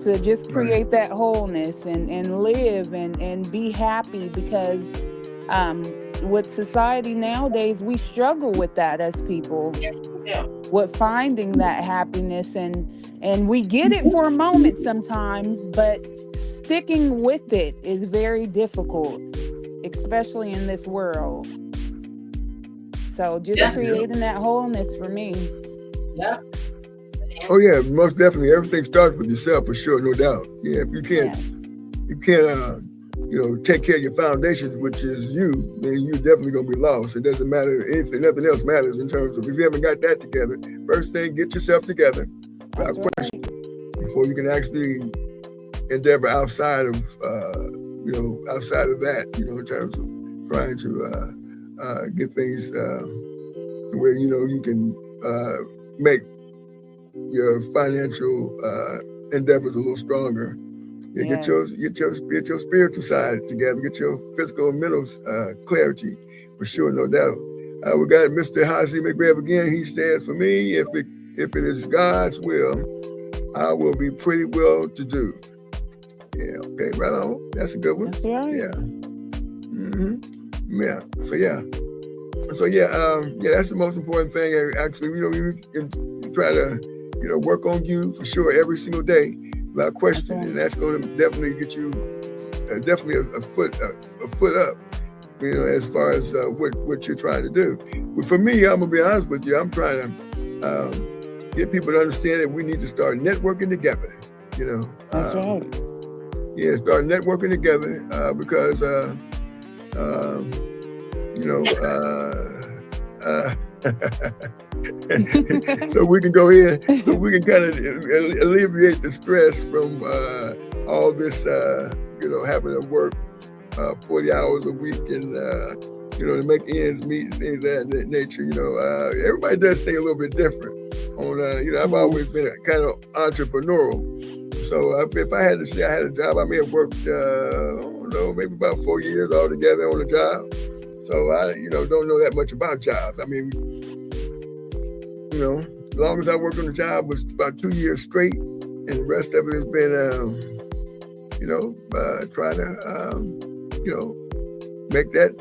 to just create that wholeness and live and be happy, because with society nowadays, we struggle with that as people. Yes, we do. With finding that happiness, and we get it for a moment sometimes, but sticking with it is very difficult, especially in this world. So just creating that wholeness for me. Yeah. Oh yeah, most definitely. Everything starts with yourself, for sure, no doubt. Yeah, if you can't, take care of your foundations, which is you, then you're definitely gonna be lost. It doesn't matter anything; nothing else matters in terms of if you haven't got that together. First thing, get yourself together, without question, before you can actually endeavor outside of that. In terms of trying to. Get things where you can make your financial endeavors a little stronger. Get your spiritual side together. Get your physical and mental clarity, for sure, no doubt. We got Mr. Hazy McGrath again. He stands for me. If it is God's will, I will be pretty well to do. Yeah, okay, right on. That's a good one. That's right. Yeah. Yeah. So that's the most important thing. Actually, we can try to, work on you for sure every single day without question, and that's going to definitely get you a foot up, as far as what you're trying to do. But for me, I'm gonna be honest with you. I'm trying to get people to understand that we need to start networking together. That's right. Yeah, start networking together because so we can go in, so we can kind of alleviate the stress from all this, having to work 40 hours a week and, to make ends meet and things of that nature. Everybody does things a little bit different. I've always been kind of entrepreneurial. So if I had to say I had a job, I may have worked, maybe about 4 years altogether on a job. So I, don't know that much about jobs. I mean, as long as I worked on the job was about 2 years straight, and the rest of it has been, trying to, make that,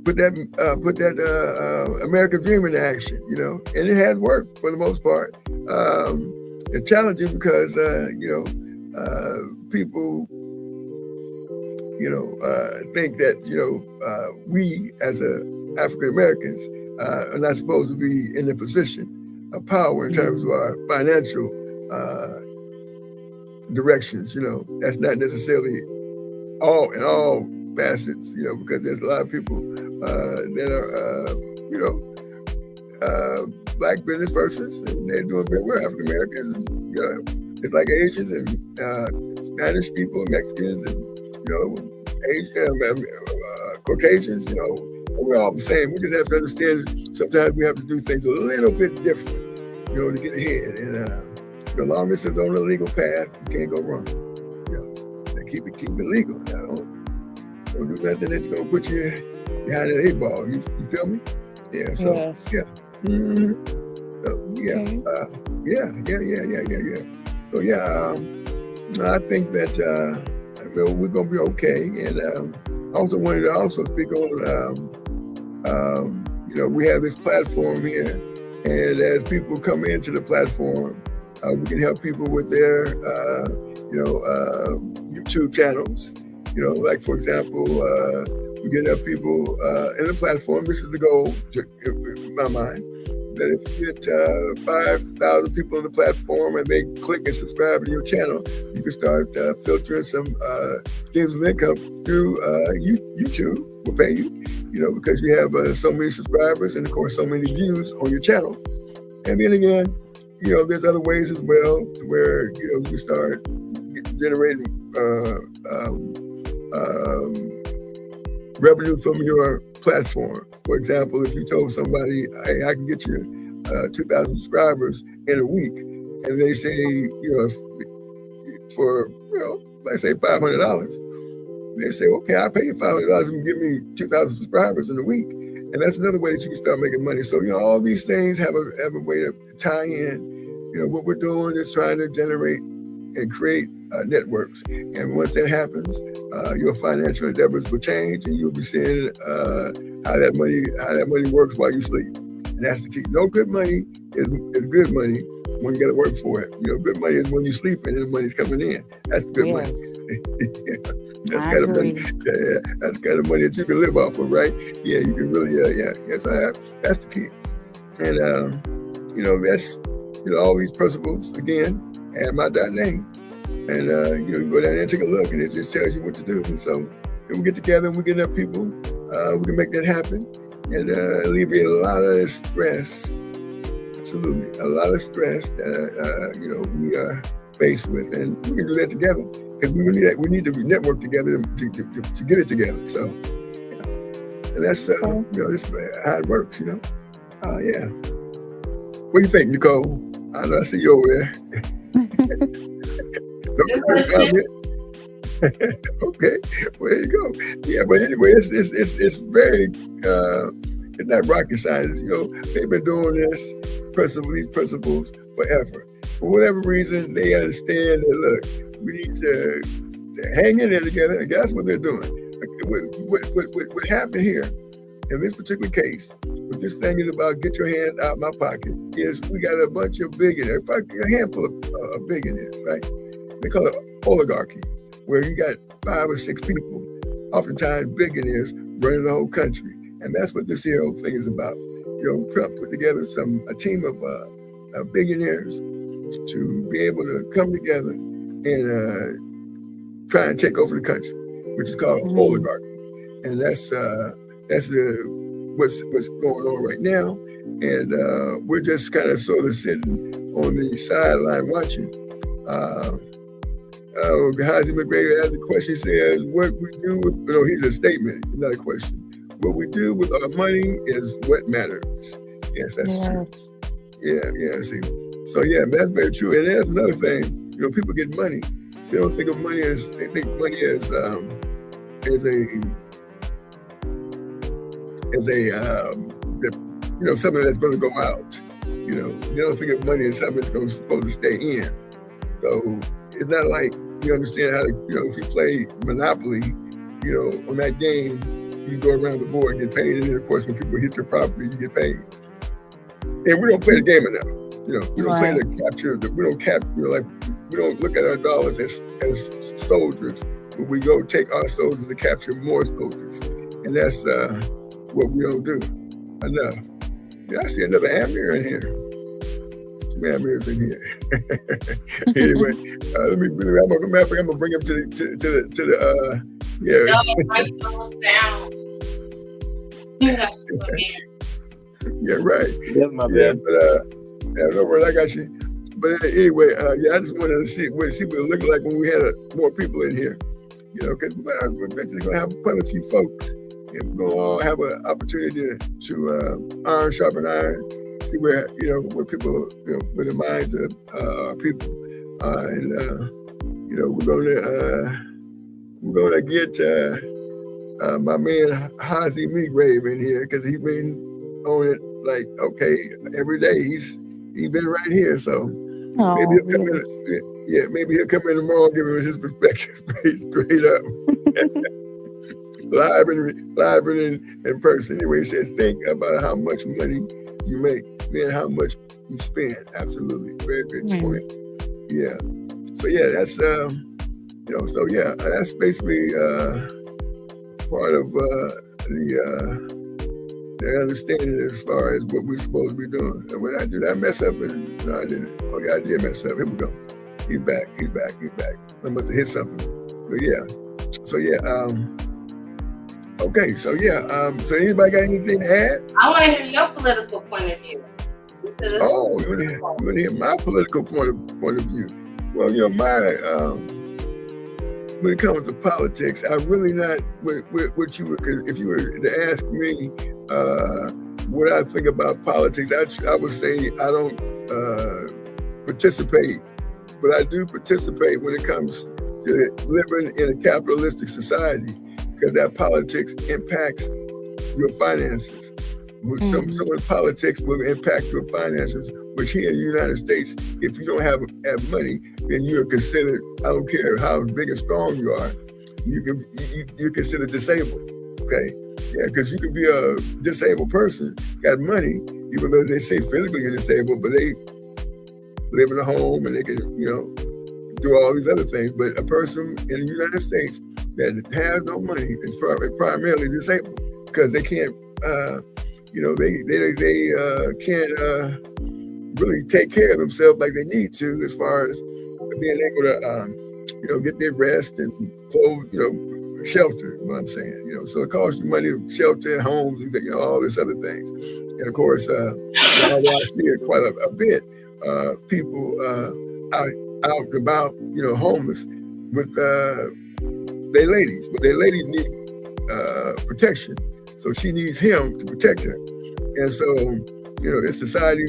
put that American dream into action, and it has worked for the most part. It's challenging because, people, think that, we as African Americans are not supposed to be in a position of power in terms of our financial directions. That's not necessarily in all facets, because there's a lot of people that are, Black business persons, and they're doing very well. African Americans, and, it's like Asians and Spanish people, Mexicans, and Caucasians. We're all the same. We just have to understand that sometimes we have to do things a little bit different, to get ahead. And as long as it's on the legal path, you can't go wrong. Keep it legal. Don't do nothing that's gonna put you behind an 8 ball. You feel me? Yeah. So yeah. Mm-hmm. So, yeah. Okay. So I think that we're gonna be okay. And I also wanted to speak on we have this platform here, and as people come into the platform, we can help people with their YouTube channels. Like for example, we can help people in the platform. This is the goal, in my mind, that if you get 5,000 people on the platform and they click and subscribe to your channel, you can start filtering some streams of income through YouTube. Will pay you, because you have so many subscribers and of course so many views on your channel. And then again, there's other ways as well where you can start generating revenue from your platform. For example, if you told somebody, "Hey, I can get you 2,000 subscribers in a week," and they say, for let's say $500, they say, "Okay, I'll pay you $500 and give me 2,000 subscribers in a week," and that's another way that you can start making money. So all these things have a way to tie in. What we're doing is trying to generate and create networks, and once that happens, your financial endeavors will change, and you'll be seeing how that money works while you sleep. And that's the key. No good money is good money when you got to work for it. Good money is when you sleep and the money's coming in. That's the good money. That's kind of money. That's the kind of money that you can live off of, right? Yeah, you can really. Yes, I have. That's the key. And that's all these principles again. Add my .name, and you go down there and take a look, and it just tells you what to do. And so if we get together and we get enough people, we can make that happen and alleviate a lot of stress. Absolutely, a lot of stress that we are faced with, and we can do that together because we need to network together to get it together. So, and that's this how it works. Yeah. What do you think, Nicole? I know I see you over there. Okay, well, there you go. Yeah, but anyway, it's very it's not rocket science. You know, they've been doing these principles forever. For whatever reason, they understand that look, we need to hang in there together, and that's what they're doing. What happened here in this particular case, what this thing is about, get your hand out my pocket, is we got a bunch of billionaires, a handful of billionaires, right? They call it oligarchy, where you got 5 or 6 people, oftentimes billionaires, running the whole country. And that's what this whole thing is about. You know, Trump put together a team of billionaires to be able to come together and try and take over the country, which is called oligarchy. And that's what's going on right now. And we're just kind of sort of sitting on the sideline watching. Hazy McGregor has a question. He says, what we do with, no, he's a statement, not a question. What we do with our money is what matters. Yes, that's true. Yeah, see. So yeah, that's very true. And there's another thing, you know, people get money. They don't think of money as, they think money as something that's going to go out. You know, you don't think of money as something that's supposed to stay in. So it's not like you understand how to, you know, if you play Monopoly, you know, on that game, you go around the board and get paid. And then, of course, when people hit your property, you get paid. And we don't play the game enough. You know, we don't play the capture. We don't look at our dollars as soldiers, but we go take our soldiers to capture more soldiers. And that's what we don't do enough. Yeah, I see another Amir in here. 2 Amirs in here. Anyway, I'm gonna bring him to the yeah. No, right, no sound. You got to come here. Yeah, right. That's my bad. But no worries, I got you. But anyway, I just wanted to see what it looked like when we had more people in here. You know, because we're eventually gonna have quite a few folks, and we're gonna all have an opportunity to iron sharpen iron. See where, you know, where people, you know, where the minds of people, and you know, we're gonna get my man Hazy McGregor in here, because he's been on it like, okay, every day. He's been right here, so maybe he'll come in. Yeah, maybe he'll come in tomorrow and give us his perspective straight up. live and in person. Anyway, he says, think about how much money you make, then how much you spend. Absolutely, very good point. Yeah. So yeah, that's you know. So yeah, that's basically part of the understanding as far as what we're supposed to be doing. And when did I mess up? And no, I didn't. Oh yeah, I did mess up. Here we go. He's back. I must have hit something. But yeah. So yeah. Okay. So yeah. So anybody got anything to add? I want to hear your political point of view. Oh, you want to hear my political point of view? Well, you know, when it comes to politics, I really not what you would, because if you were to ask me what I think about politics, I would say I don't participate, but I do participate when it comes to living in a capitalistic society, because that politics impacts your finances. Someone's politics will impact your finances, which here in the United States, if you don't have money, then you're considered, I don't care how big and strong you are, you're considered disabled, okay? Yeah, because you can be a disabled person, got money, even though they say physically you're disabled, but they live in a home and they can, you know, do all these other things. But a person in the United States that has no money is primarily disabled, because they can't, you know, they can't really take care of themselves like they need to, as far as being able to, you know, get their rest and clothes, you know, shelter. What I'm saying, you know, so it costs you money to shelter, homes, you know, all these other things. And of course, although I see it quite a bit, people out and about, you know, homeless with their ladies, but their ladies need protection. So she needs him to protect her. And so, you know, it's society,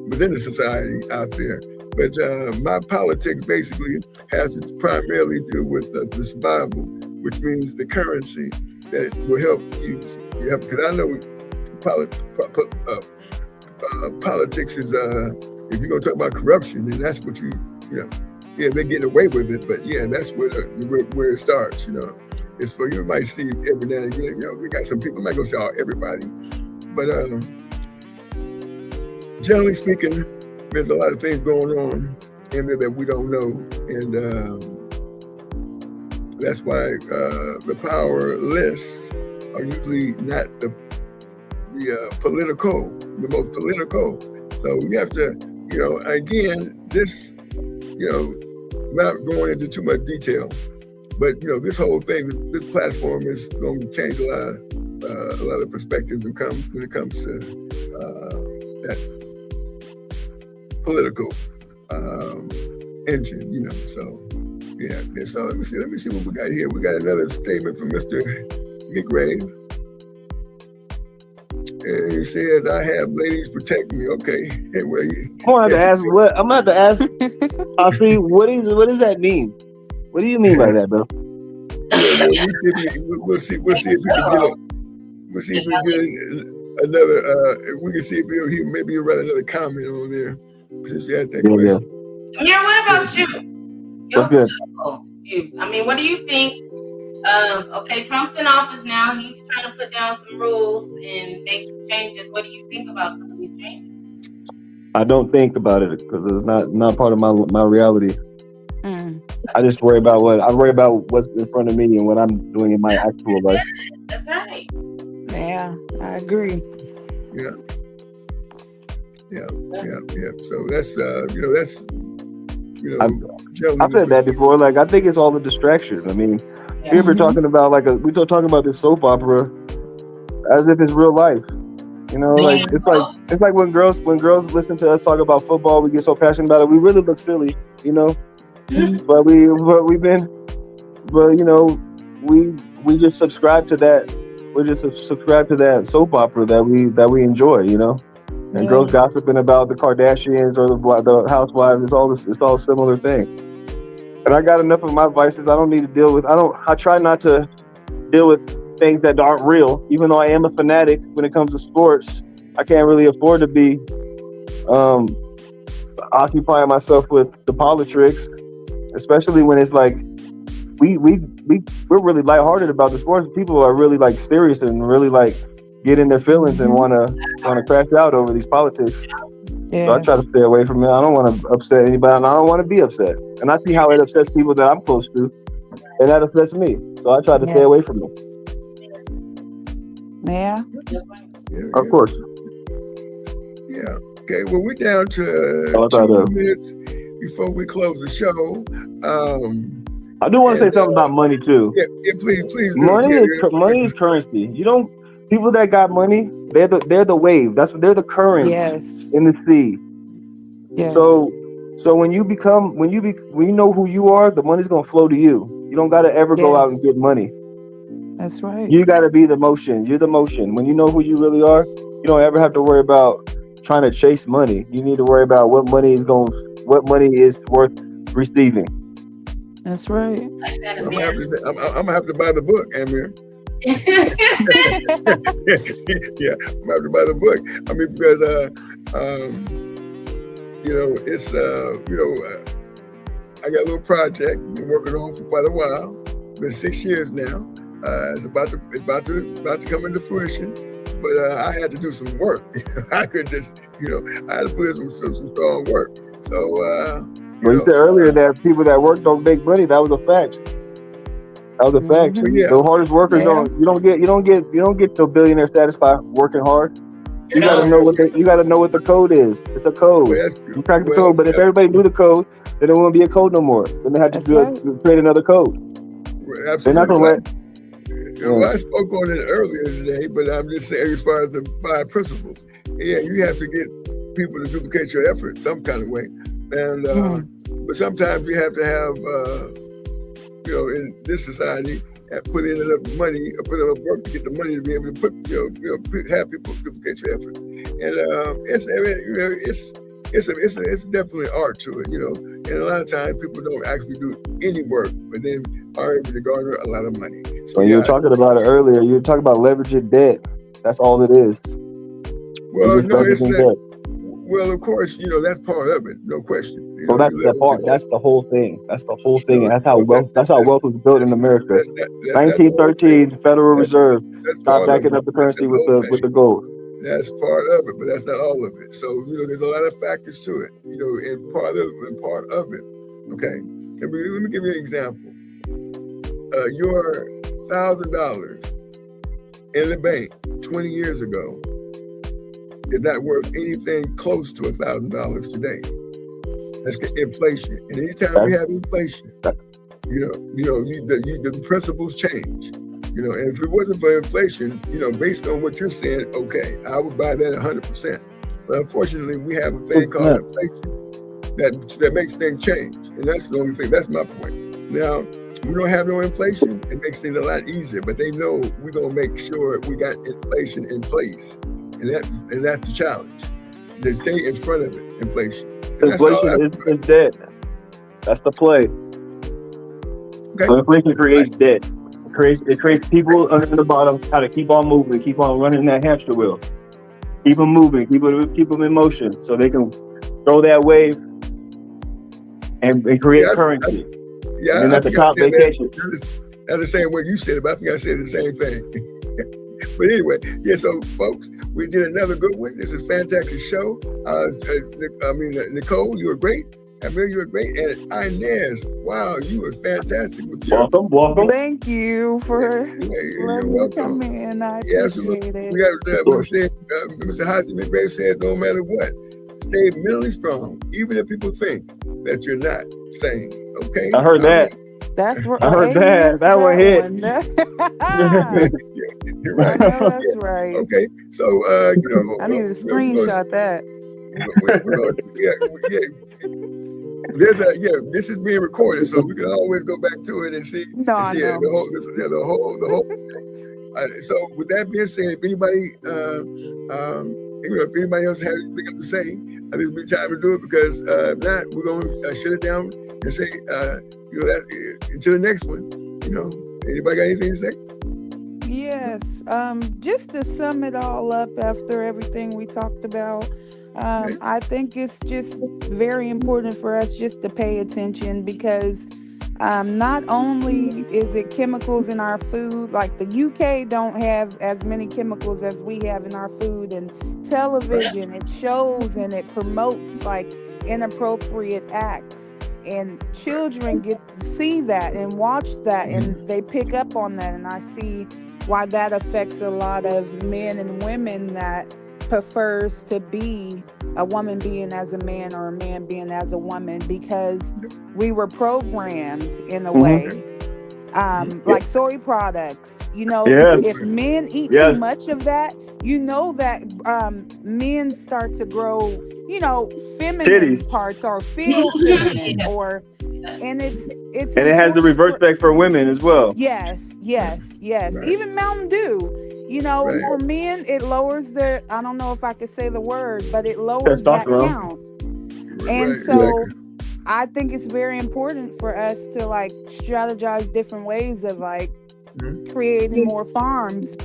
within the society out there, But my politics basically has to primarily do with the survival, which means the currency that will help you. Yeah, because I know politics is, if you're going to talk about corruption, then that's what yeah, they're getting away with it. But yeah, that's where it starts, It's for, you might see every now and again, we got some people, I'm not going to say everybody, but generally speaking, there's a lot of things going on in there that we don't know. And that's why the powerless are usually not the most political. So you have to, again, this, not going into too much detail, but this whole thing, this platform is going to change a lot of perspectives when it comes to that political engine, So yeah. So let me see what we got here. We got another statement from Mr. McRae. And he says, "I have ladies protect me." Okay. Hey, well, I'm gonna have to ask. I see. What does that mean? What do you mean by that, bro? We'll see if we can get it. We'll see if we get another. We can see if he maybe write another comment on there since you asked that question. Amir, what about you? What's good? Views. I mean, what do you think? Okay, Trump's in office now. He's trying to put down some rules and make some changes. What do you think about some of these changes? I don't think about it because it's not part of my reality. I just worry about what's in front of me and what I'm doing in my actual life. That's right. Yeah, I agree. Yeah. So that's that's I've said that before. Like, I think it's all a distraction. I mean, people are talking about we're talking about this soap opera as if it's real life. It's like when girls listen to us talk about football, we get so passionate about it. We really look silly, But we just subscribe to that. We just subscribe to that soap opera that we enjoy, And girls gossiping about the Kardashians or the housewives. It's all a similar thing. And I got enough of my vices. I don't need to deal with. I try not to deal with things that aren't real. Even though I am a fanatic when it comes to sports, I can't really afford to be occupying myself with the politics, especially when it's like we're really lighthearted about the sports. People are really serious and really get in their feelings and want to crash out over these politics. Yeah. So I try to stay away from it. I don't want to upset anybody, and I don't want to be upset. And I see how it upsets people that I'm close to, and that upsets me. So I try to stay away from it. Yeah. Of course. Yeah. Okay. Well, we're down to 2 minutes before we close the show. I do want to say something about money too. Yeah, please do. Money is currency. People that got money, they're the wave. They're the currents in the sea. Yes. So when you know who you are, the money's gonna flow to you. You don't gotta ever go out and get money. That's right. You gotta be the motion. You're the motion. When you know who you really are, you don't ever have to worry about trying to chase money. You need to worry about what money is worth receiving. That's right. I'm gonna have to buy the book, Amir. Yeah, I'm gonna have to buy the book. I mean, because it's I got a little project been working on for quite a while. Been 6 years now. It's about to come into fruition, but I had to do some work. I couldn't just, I had to put in some strong work. So, you said earlier that people that work don't make money. That was a fact. Mm-hmm. Yeah. The hardest workers don't get the billionaire status by working hard. You gotta know what the code is. It's a code. You crack the code, but if everybody knew the code, then it wouldn't be a code no more. Then they had to create another code. Absolutely. They're not gonna I spoke on it earlier today, but I'm just saying as far as the 5 principles. Yeah, you have to get people to duplicate your effort some kind of way. And but sometimes you have to have in this society, put in enough money, or put enough work to get the money to be able to have people duplicate your effort. And it's definitely art to it, and a lot of times people don't actually do any work, but then are able to garner a lot of money. So you were talking about it earlier. You were talking about leveraging debt. That's all it is. Well, no, it's not. Well, of course, that's part of it, no question. That's the part. That's the whole thing. That's the whole thing, and that's how wealth. That's how wealth was built in America. 1913, Federal Reserve stopped backing up the currency with the gold. That's part of it, but that's not all of it. So there's a lot of factors to it. And part of it. Okay, let me give you an example. Your $1,000 in the bank 20 years ago is not worth anything close to $1,000 today. That's inflation. And anytime we have inflation, the principles change. And if it wasn't for inflation, based on what you're saying, okay, I would buy that 100%. But unfortunately, we have a thing called inflation that makes things change. And that's the only thing. That's my point. Now, we don't have no inflation. It makes things a lot easier. But they know we're gonna make sure we got inflation in place. And that's the challenge. They stay in front of it, inflation. And inflation is debt. That's the play. Okay. So inflation creates debt. It creates people under the bottom how to keep on moving, keep on running that hamster wheel. Keep them moving, keep them in motion so they can throw that wave and create currency. And at the top vacation. That's the same way you said it, but I think I said the same thing. But anyway, so folks, we did another good one. This is a fantastic show. Nicole, you were great. Emil, you were great. And Inez, wow, you were fantastic. Welcome. Thank you for letting me come in. I appreciate it. We got Mr. Hossie McRae said, no matter what, stay mentally strong, even if people think that you're not sane. Okay? I heard that. That's right. I heard that. That one hit. You're right. That's right. Okay. So, I need to screenshot that. This is being recorded, so we can always go back to it and see. The whole. So, with that being said, if anybody, if anybody else has anything to say, I think it'll be time to do it because if not, we're gonna shut it down and say, until the next one. Anybody got anything to say? Yes. Just to sum it all up after everything we talked about. I think it's just very important for us just to pay attention because not only is it chemicals in our food, like the UK don't have as many chemicals as we have in our food, and television, it shows and it promotes like inappropriate acts, and children get to see that and watch that and they pick up on that, and I see why that affects a lot of men and women that prefers to be a woman being as a man or a man being as a woman because we were programmed in a way. Like soy products, if men eat too much of that, that men start to grow, feminine titties. Parts or feel feminine and it has the reverse effect for women as well. Yes. Right. Even Mountain Dew. For men, it lowers I don't know if I could say the word, but it lowers that count. And so I think it's very important for us to strategize different ways of creating more farms,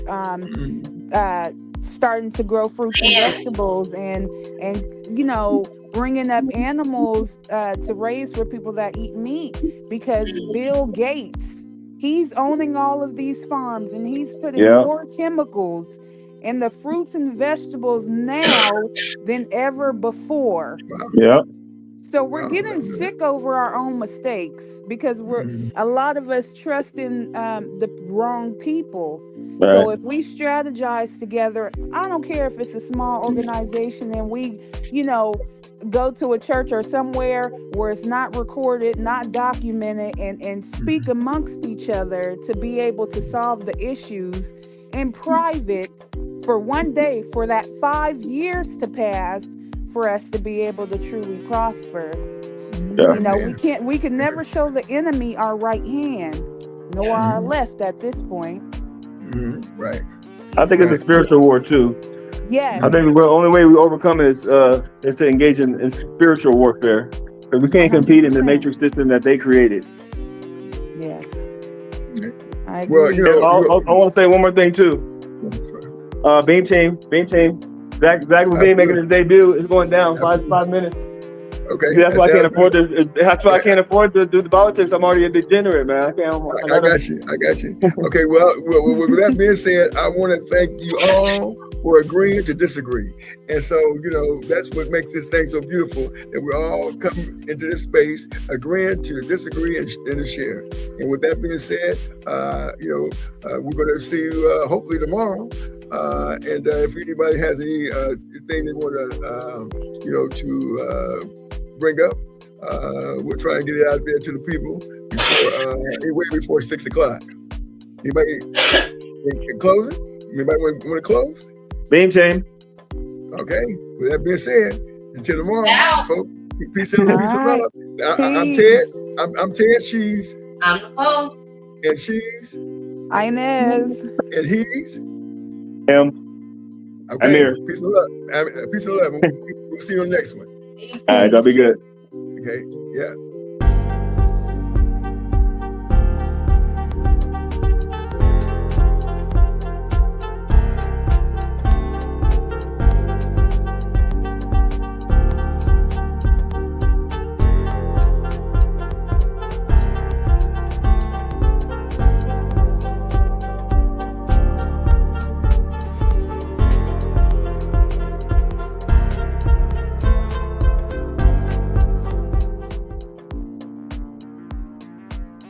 starting to grow fruits and vegetables and bringing up animals to raise for people that eat meat, because Bill Gates, he's owning all of these farms and he's putting more chemicals in the fruits and vegetables now than ever before. So we're getting sick over our own mistakes because a lot of us trust in the wrong people. So if we strategize together, I don't care if it's a small organization and we, go to a church or somewhere where it's not recorded, not documented, and speak amongst each other to be able to solve the issues in private for one day, for that 5 years to pass, for us to be able to truly prosper. We can never show the enemy our right hand, nor our left at this point. Right. I think it's a spiritual war too. Yes. I think the only way we overcome is to engage in spiritual warfare. Because we can't compete in the 100%. matrix system that they created. Yes. I agree. Well, you know, I want to say one more thing too. Beam team. Zach Levine making his debut is going down 5 minutes. Okay. See, that's why I can't afford to. That's why I can't afford to do the politics. I'm already a degenerate, man. I got you. Okay. Well, with that being said, I want to thank you all for agreeing to disagree. And so, you know, that's what makes this thing so beautiful, that we all come into this space agreeing to disagree and to share. And with that being said, you know, we're going to see you hopefully tomorrow. And if anybody has any thing they want to, you know, to bring up, we'll try and get it out there to the people before 6 o'clock. Anybody in closing? Anybody want to close? Beam team. Okay. With that being said, until tomorrow, folks. Peace and love. I'm Ted. I'm Ted. She's. I'm Nicole. And she's. Inez. And he's. Him. Okay. Amir. Peace and love. Peace and love. We'll see you on the next one. All right, that'll be good. Okay. Yeah.